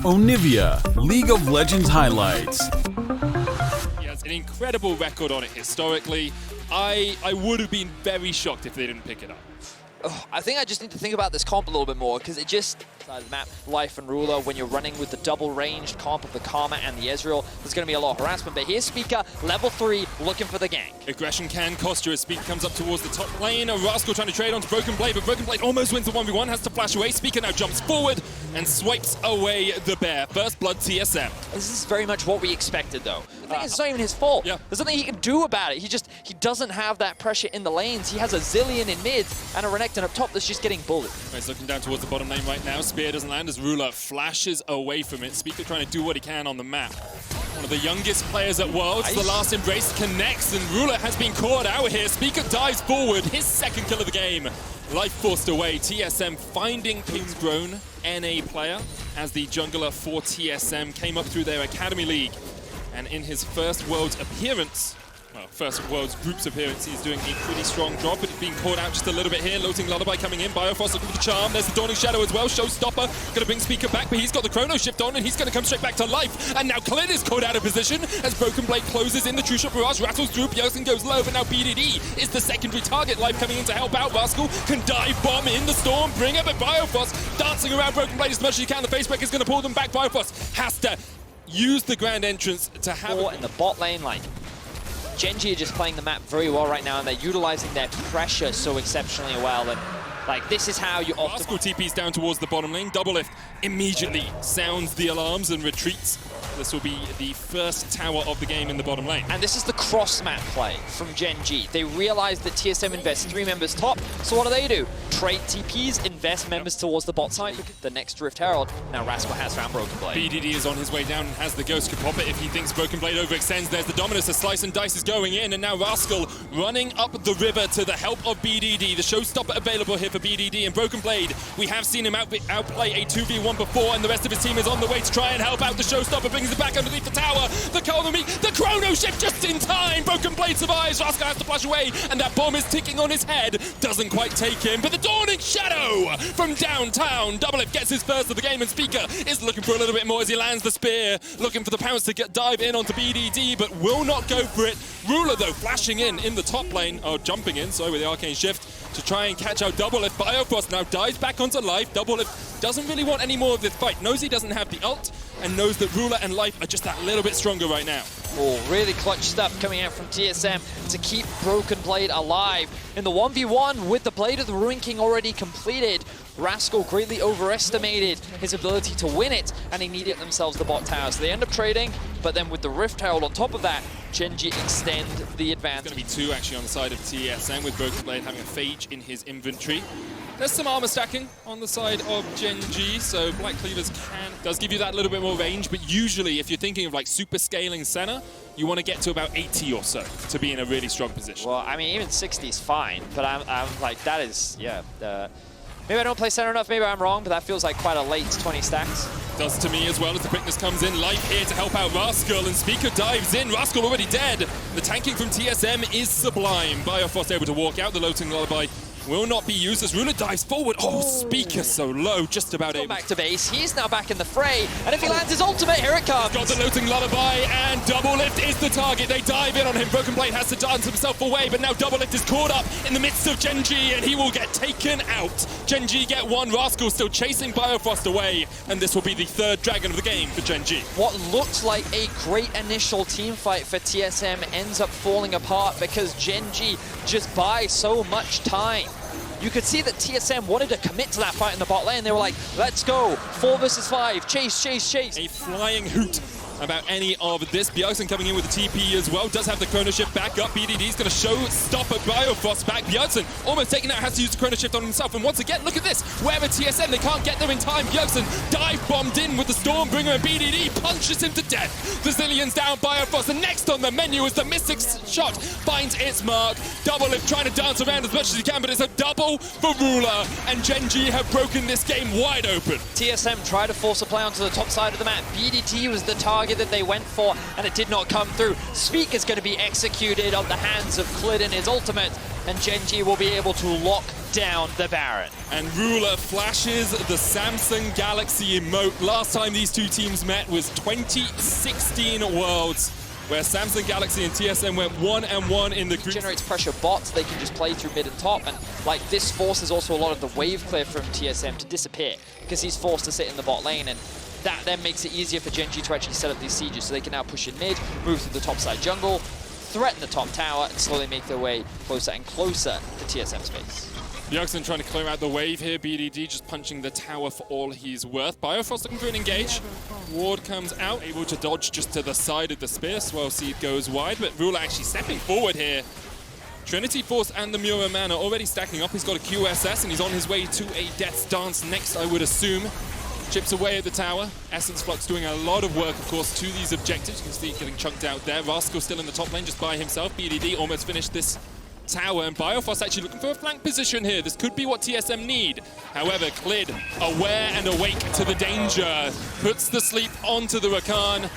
Onivia, League of Legends highlights. He has an incredible record on it historically. I would have been very shocked if they didn't pick it up. Oh, I think I just need to think about this comp a little bit more, because it just, side of the map, Life and Ruler, when you're running with the double-ranged comp of the Karma and the Ezreal, there's going to be a lot of harassment. But here's Speaker, level 3, looking for the gank. Aggression can cost you as Speaker comes up towards the top lane. A Rascal trying to trade onto Broken Blade, but Broken Blade almost wins the 1v1, has to flash away. Speaker now jumps forward and swipes away the bear. First blood TSM. This is very much what we expected, though. I think it's not even his fault. Yeah. There's nothing he can do about it. He doesn't have that pressure in the lanes. He has a Zillion in mid and a Renekton up top that's just getting bullied. He's looking down towards the bottom lane right now. Spear doesn't land as Ruler flashes away from it. Speaker trying to do what he can on the map. One of the youngest players at Worlds. The last embrace connects, and Ruler has been caught out here. Speaker dives forward, his second kill of the game. Life forced away. TSM finding King's Grown, NA player, as the jungler for TSM came up through their Academy League. And in his first Worlds appearance, well, first Worlds Groups appearance, he's doing a pretty strong job, but he's being caught out just a little bit here. Loating Lullaby coming in, Biofrost looking for the charm. There's the Dawning Shadow as well. Showstopper gonna bring Speaker back, but he's got the Chrono Shift on, and he's gonna come straight back to life. And now Clint is caught out of position as Broken Blade closes in. The True Shot Barrage rattles through. Bjergsen goes low, but now BDD is the secondary target. Life coming in to help out. Rascal can dive bomb in the storm, bring it, but Biofrost dancing around Broken Blade as much as he can. The Facebreaker is gonna pull them back. Biofrost has to use the grand entrance to have in the bot lane, like, Gen.G are just playing the map very well right now, and they're utilizing their pressure so exceptionally well. And like, this is how you Rascal TP's down towards the bottom lane. Double Lift immediately sounds the alarms and retreats. This will be the first tower of the game in the bottom lane. And this is the cross-map play from Gen.G. They realize that TSM invests 3 members top, so what do? Trade TPs, invest members towards the bot side. Look at the next Rift Herald. Now Rascal has found Broken Blade. BDD is on his way down and has the Ghost. Could pop it if he thinks Broken Blade overextends. There's the Dominus, a slice and dice is going in, and now Rascal running up the river to the help of BDD. The showstopper available here for BDD, and Broken Blade, we have seen him outplay a 2v1 before, and the rest of his team is on the way to try and help out. The showstopper brings it back underneath the tower. The Chrono Shift just in time. Broken Blade survives. Rascal has to flash away, and that bomb is ticking on his head. Doesn't quite take him, but the Dawning Shadow from downtown. Double It gets his first of the game, and Speaker is looking for a little bit more as he lands the spear, looking for the pounce to dive in onto BDD, but will not go for it. Ruler, though, flashing in the top lane, jumping in, sorry, with the Arcane Shift to try and catch out Double Lift. Biofrost now dives back onto Life. Double Lift doesn't really want any more of this fight. Knows he doesn't have the ult, and knows that Ruler and Life are just that little bit stronger right now. Oh, really clutch stuff coming out from TSM to keep Broken Blade alive. In the 1v1 with the Blade of the Ruin King already completed, Rascal greatly overestimated his ability to win it, and they needed themselves the bot tower. So they end up trading, but then with the Rift Herald on top of that, Gen.G extend the advantage. There's going to be 2 actually on the side of TSM, with Broken Blade having a Phage in his inventory. There's some armor stacking on the side of Gen.G, so Black Cleavers does give you that little bit more range, but usually if you're thinking of like super scaling Senna, you want to get to about 80 or so to be in a really strong position. Well, I mean, even 60 is fine, but I'm like, that is, yeah. Maybe I don't play center enough, maybe I'm wrong, but that feels like quite a late 20 stacks. Does to me as well as the quickness comes in. Life here to help out Rascal, and Speaker dives in. Rascal already dead. The tanking from TSM is sublime. Biofrost able to walk out. The Loating Lullaby will not be used as Ruler dives forward. Oh, Speaker so low, just about able. Back to base. He's now back in the fray, and if he lands his ultimate, here it comes. Got the Loating Lullaby, and Double Lift is the target. They dive in on him. Broken Blade has to dance himself away, but now Double Lift is caught up in the midst of Gen.G, and he will get taken out. Gen.G get one. Rascal still chasing Biofrost away, and this will be the 3rd dragon of the game for Gen.G. What looked like a great initial team fight for TSM ends up falling apart because Gen.G just buys so much time. You could see that TSM wanted to commit to that fight in the bot lane. They were like, let's go, 4 versus 5, chase, chase, chase. A flying hoot about any of this. Bjergsen coming in with the TP as well. Does have the Chrono Shift back up. BDD's going to show stop a Biofrost back. Bjergsen almost taken out, has to use the Chrono Shift on himself. And once again, look at this. Wherever TSM, they can't get there in time. Bjergsen dive bombed in with the Stormbringer, and BDD punches him to death. The Zillion's down. Biofrost, and next on the menu is the Mystic Shot finds its mark. Double Lift trying to dance around as much as he can, but it's a double for Ruler, and Gen.G have broken this game wide open. TSM tried to force a play onto the top side of the map. BDT was the target. target that they went for, and it did not come through. Speak is going to be executed on the hands of Clid in his ultimate, and Gen.G will be able to lock down the Baron. And Ruler flashes the Samsung Galaxy emote. Last time these two teams met was 2016 Worlds, where Samsung Galaxy and TSM went 1-1 in the group. Generates pressure bots, they can just play through mid and top, and like this forces also a lot of the wave clear from TSM to disappear, because he's forced to sit in the bot lane, and that then makes it easier for Gen.G to actually set up these sieges, so they can now push in mid, move through the top side jungle, threaten the top tower, and slowly make their way closer and closer to TSM space. Bjergsen trying to clear out the wave here. BDD just punching the tower for all he's worth. Biofrost looking for an engage. Ward comes out, able to dodge just to the side of the spear. Swell Seed goes wide, but Ruler actually stepping forward here. Trinity Force and the Mura Man are already stacking up. He's got a QSS and he's on his way to a Death's Dance next, I would assume. Chips away at the tower. Essence Flux doing a lot of work, of course, to these objectives. You can see it getting chunked out there. Rascal still in the top lane just by himself. BDD almost finished this tower, and Biofrost actually looking for a flank position here. This could be what TSM need. However, Clid, aware and awake to the danger, puts the sleep onto the Rakan.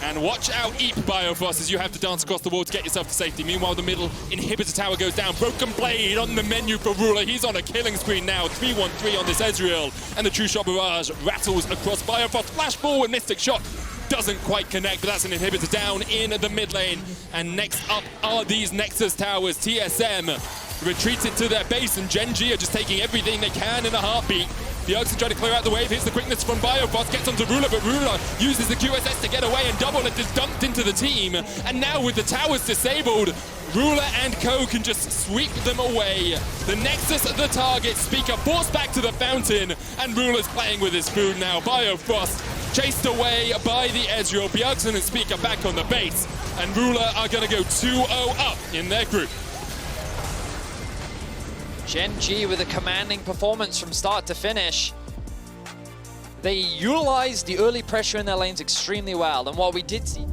And watch out, Eep, Biofrost, as you have to dance across the wall to get yourself to safety. Meanwhile, the middle inhibitor tower goes down. Broken Blade on the menu for Ruler. He's on a killing screen now. 3-1-3 on this Ezreal. And the True Shot Barrage rattles across Biofrost. Flash forward, Mystic Shot. Doesn't quite connect, but that's an inhibitor down in the mid lane. And next up are these Nexus towers. TSM retreated to their base, and Gen.G are just taking everything they can in a heartbeat. Bjergsen trying to clear out the wave, hits the quickness from Biofrost, gets onto Ruler, but Ruler uses the QSS to get away, and Double It is dumped into the team. And now with the towers disabled, Ruler and co can just sweep them away. The Nexus, the target, Speaker forced back to the fountain, and Ruler's playing with his food now. Biofrost chased away by the Ezreal. Bjergsen and Speaker back on the base, and Ruler are going to go 2-0 up in their group. Gen.G with a commanding performance from start to finish. They utilized the early pressure in their lanes extremely well, and while we did see